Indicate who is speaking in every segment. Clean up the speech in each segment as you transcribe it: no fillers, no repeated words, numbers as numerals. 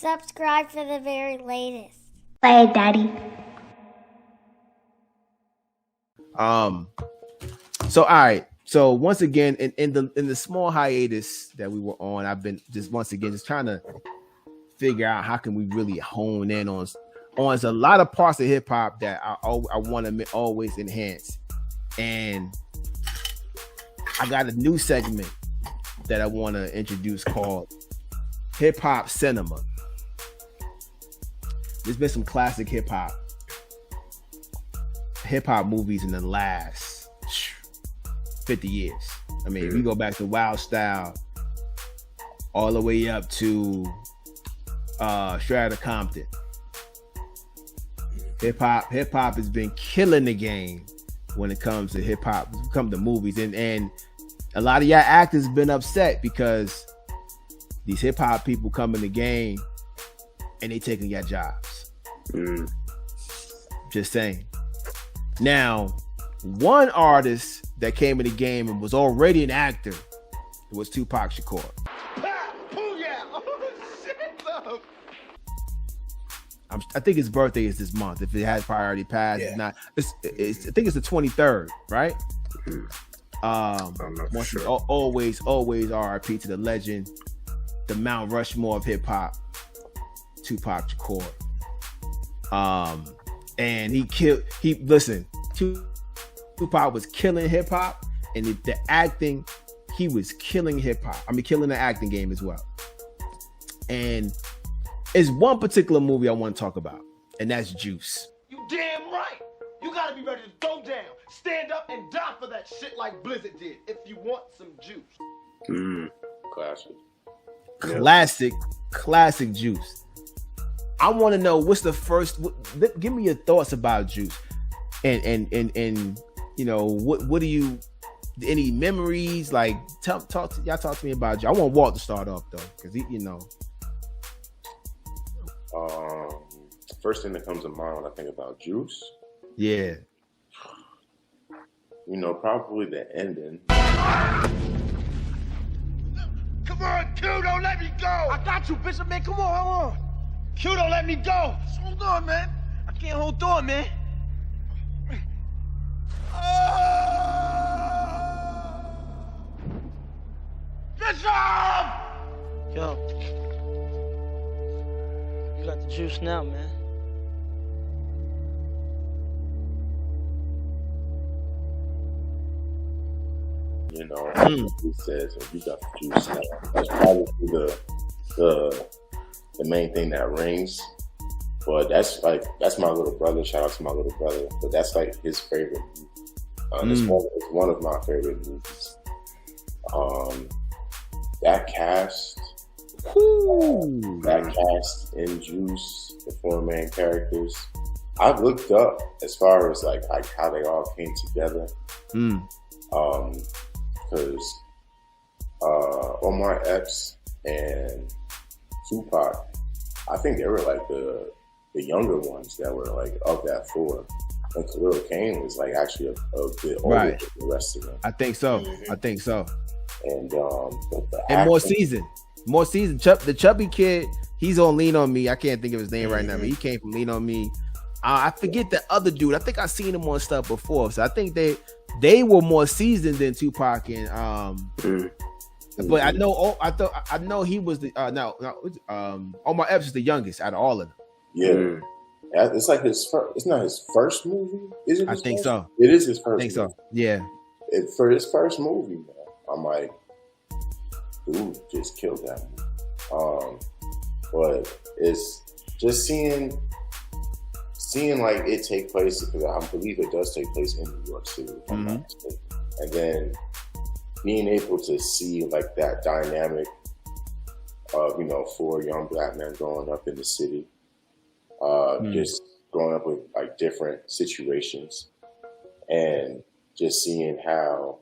Speaker 1: Subscribe for the very latest.
Speaker 2: Play it, Daddy.
Speaker 3: So all right. So once again, in the small hiatus that we were on, I've been just trying to figure out how can we really hone in on a lot of parts of hip hop that I want to always enhance. And I got a new segment that I want to introduce called Hip Hop Cinema. There's been some classic hip hop movies in the last 50 years. I mean, we go back to Wild Style all the way up to Straight Outta Compton. Hip hop has been killing the game when it comes to hip hop, when it comes to movies, and a lot of y'all actors been upset because these hip hop people come in the game and they taking your jobs. Just saying. Now, one artist that came in the game and was already an actor was Tupac Shakur. I think his birthday is this month. If it has already passed, it's not. I think it's the 23rd, right?
Speaker 4: I'm not sure.
Speaker 3: Always RIP to the legend, the Mount Rushmore of hip hop, Tupac Shakur. And Tupac was killing hip hop, and the acting, he was killing hip hop. I mean, killing the acting game as well. And it's one particular movie I want to talk about, and that's Juice.
Speaker 5: You damn right. You gotta be ready to go down, stand up, and die for that shit like Blizzard did. If you want some juice.
Speaker 3: Classic Juice. I want to know what's the first. Give me your thoughts about Juice, and you know what do you? Any memories? Like talk to me about you. I want Walt to start off though, because he, you know.
Speaker 4: First thing that comes to mind when I think about Juice,
Speaker 3: yeah,
Speaker 4: you know, probably the ending.
Speaker 5: Come on, Q, don't let me go. I got you, Bishop, man. Come on. Q, don't let me go. Just hold on, man. I can't hold on, man. Bishop!
Speaker 6: Yo. You got the juice now, man.
Speaker 4: You know, he says, "You got the juice now." That's probably the main thing that rings. But that's my little brother. Shout out to my little brother. But that's like his favorite movie. It's one of my favorite movies. That cast in Juice, the four main characters, I've looked up as far as like how they all came together. Because Omar Epps and Tupac, I think they were like the younger ones that were like of that four. And Khalil Kane was like actually a bit older than the rest of them.
Speaker 3: I think so.
Speaker 4: And
Speaker 3: more season. The chubby kid, he's on Lean on Me. I can't think of his name right now, but he came from Lean on Me. I forget the other dude. I think I've seen him on stuff before, so I think they were more seasoned than Tupac and but I know he was the Omar Epps is the youngest out of all of them.
Speaker 4: Yeah. It's like it's not his first movie, is it?
Speaker 3: I think so.
Speaker 4: It is his first.
Speaker 3: I think so. Yeah.
Speaker 4: For his first movie, man, I'm like, dude, just killed that movie. But it's just seeing like it take place, because I believe it does take place in New York City, if I'm not mistaken. And then being able to see like that dynamic of, you know, four young black men growing up in the city, just growing up with like different situations, and just seeing how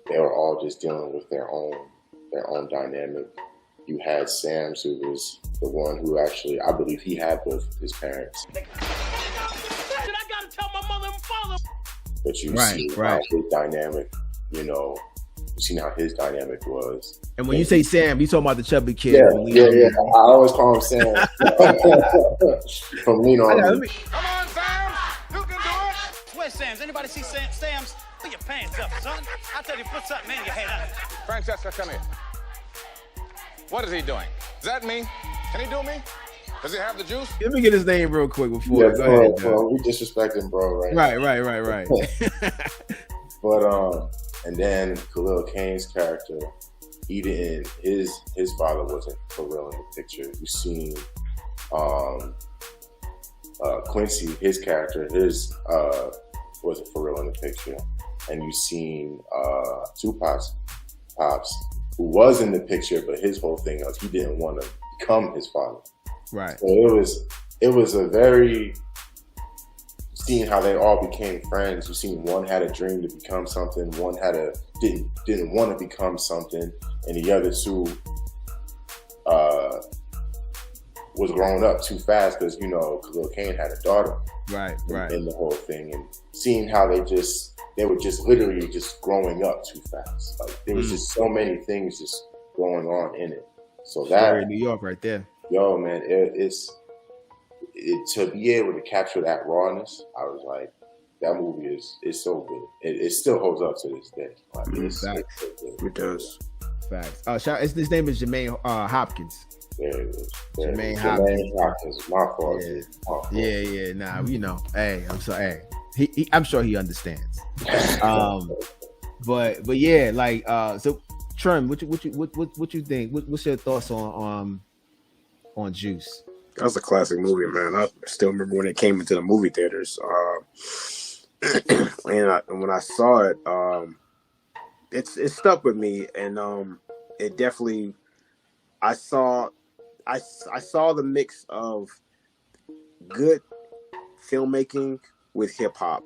Speaker 4: they were all just dealing with their own dynamic. You had Sam's, who was the one who actually, I believe he had both of his parents.
Speaker 5: I gotta tell my mother and father.
Speaker 4: But you see how his dynamic, you know, You seen how his dynamic was.
Speaker 3: And when you say Sam, you talking about the chubby kid?
Speaker 4: Yeah. I always call him Sam from Lean On Me.
Speaker 5: Come on, Sam. You can do it. Where's Sam's? Anybody see Sam's? Put your pants up, son. I tell you, put something in your head.
Speaker 2: Francesca, come here. What is he doing? Is that me? Can he do me? Does he have the juice?
Speaker 3: Let me get his name real quick before.
Speaker 4: Yeah,
Speaker 3: Go ahead,
Speaker 4: bro. We disrespecting bro
Speaker 3: Right.
Speaker 4: But and then Khalil Kane's character, he didn't. His father wasn't for real in the picture. You seen Quincy, his character, wasn't for real in the picture, and you seen Tupac's pops, who was in the picture, but his whole thing was he didn't want to become his father.
Speaker 3: Right.
Speaker 4: So it was a very, seeing how they all became friends. You seen one had a dream to become something, one didn't want to become something, and the other two was growing up too fast because Khalil Kane had a daughter.
Speaker 3: Right.
Speaker 4: In the whole thing, and seeing how they were just literally just growing up too fast. Like there was just so many things just going on in it. So that
Speaker 3: in New York, right there.
Speaker 4: Yo, man, it's to be able to capture that rawness. I was like, that movie is so good. It still holds up to this day. Like, it's so good.
Speaker 7: It does.
Speaker 3: Facts. His name is Jermaine Hopkins.
Speaker 4: There it is.
Speaker 3: Jermaine Hopkins.
Speaker 4: My fault.
Speaker 3: Yeah. Nah, Hey, I'm sorry. Hey, I'm sure he understands. But yeah, like so, Trim, what you think? What's your thoughts on Juice?
Speaker 7: That was a classic movie, man. I still remember when it came into the movie theaters. And when I saw it, it stuck with me, and it definitely. I saw the mix of good filmmaking with hip hop.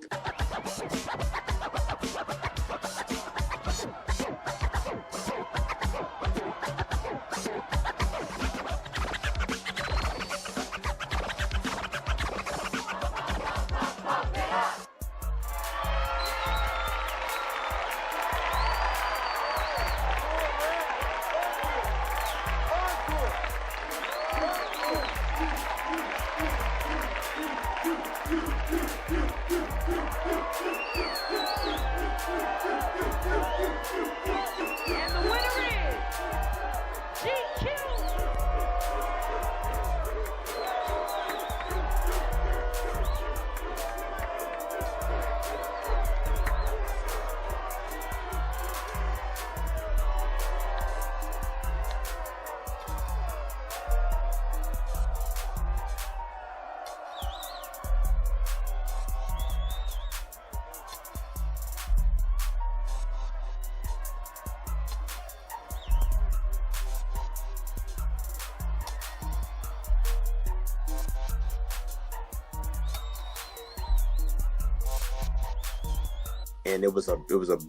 Speaker 7: And it was a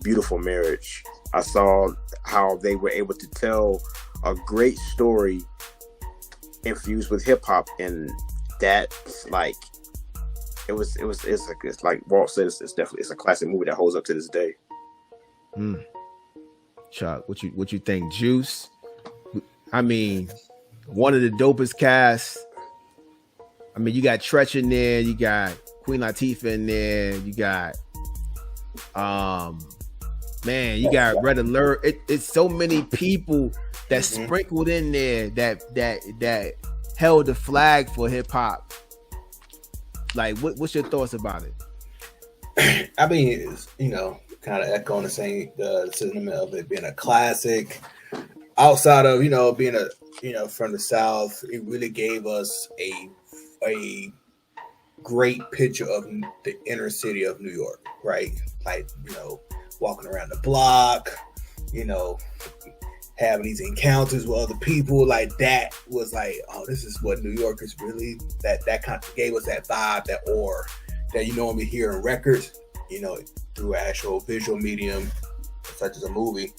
Speaker 7: beautiful marriage. I saw how they were able to tell a great story infused with hip hop, and that's like it's like Walt said, it's a classic movie that holds up to this day.
Speaker 3: Chuck, what you think? Juice? I mean, one of the dopest casts. I mean, you got Tretch in there, you got Queen Latifah in there, you got you got Red Alert. It's so many people that sprinkled in there that held the flag for hip hop. Like, what's your thoughts about it?
Speaker 8: I mean, it's, kind of echoing the sentiment of it being a classic. Outside of being from the South, it really gave us a great picture of the inner city of New York, right? Like, walking around the block, having these encounters with other people, like that was like, oh, this is what New York is really. That kind of gave us that vibe, that aura that you normally hear in records, through actual visual medium, such as a movie.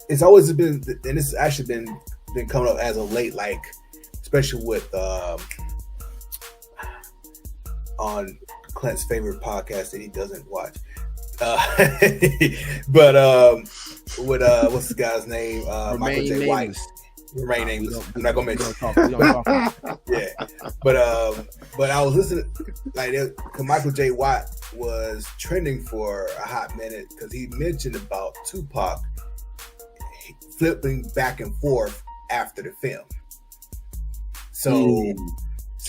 Speaker 8: It's always been, and it's actually been coming up as of late, like especially with on Clint's favorite podcast that he doesn't watch, But with what's the guy's name? Michael J. White.
Speaker 3: nameless.
Speaker 8: Remain nameless. I'm not gonna mention.
Speaker 3: We don't talk.
Speaker 8: Yeah, but I was listening, like, cause Michael J. White was trending for a hot minute because he mentioned about Tupac flipping back and forth after the film. So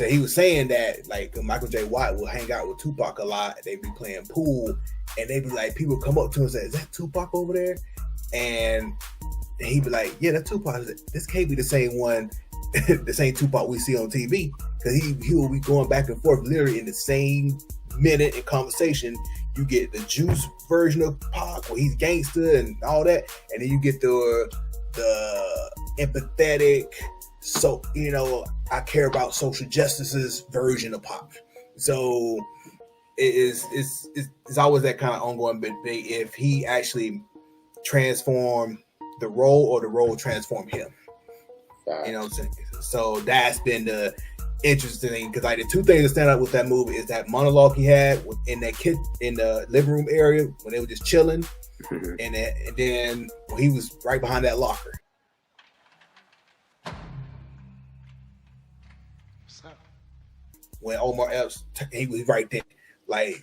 Speaker 8: he was saying that, like, Michael J. White will hang out with Tupac a lot. They'd be playing pool, and they'd be like, people come up to him and say, "Is that Tupac over there?" And he'd be like, "Yeah, that's Tupac. This can't be the same one, the same Tupac we see on TV." Because he will be going back and forth literally in the same minute in conversation. You get the Juice version of Pac where he's gangster and all that, and then you get the empathetic, so, you know, I care about social justice's version of Pac. So it's always that kind of ongoing debate if he actually transformed the role or the role transformed him. You know what I'm saying? So that's been the interesting thing, because like the two things that stand out with that movie is that monologue he had in that kid in the living room area when they were just chilling, and then when he was right behind that locker. When Omar Epps, he was right there, like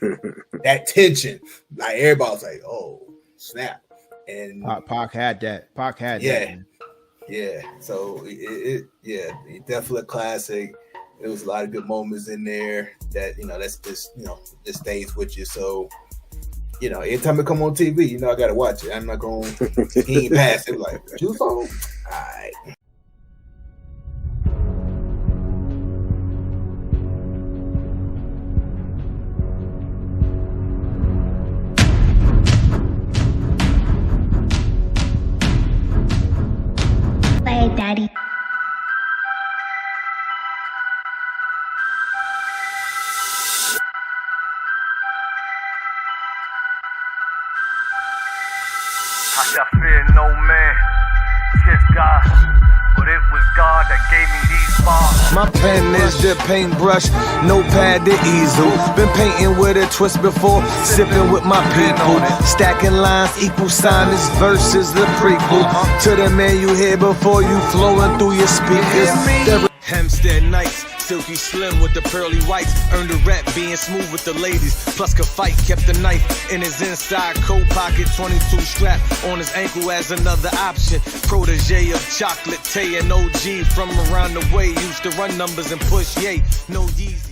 Speaker 8: that tension, like everybody was like, "Oh snap!" And
Speaker 3: Pac had that. Pac had
Speaker 8: yeah,
Speaker 3: that. Man.
Speaker 8: Yeah. So it definitely a classic. There was a lot of good moments in there that, you know, that's just, you know, this stays with you. So, you know, anytime it come on TV, you know, I gotta watch it. I'm not going to he ain't pass it like Juice on. All right.
Speaker 1: Play, Daddy.
Speaker 9: I got fear no man, just God, but it was God that gave me these bars.
Speaker 5: My pen is the paintbrush, notepad the easel. Been painting with a twist before, sipping with my people. Stacking lines, equal sign, this verse is the prequel to the man you hear before you flowing through your speakers. Hempstead Nights, silky slim with the pearly whites. Earned a rep being smooth with the ladies. Plus could fight, kept the knife in his inside coat pocket. 22 strap on his ankle as another option. Protege of Chocolate Tay and OG from around the way. Used to run numbers and push yay. No Yeezy.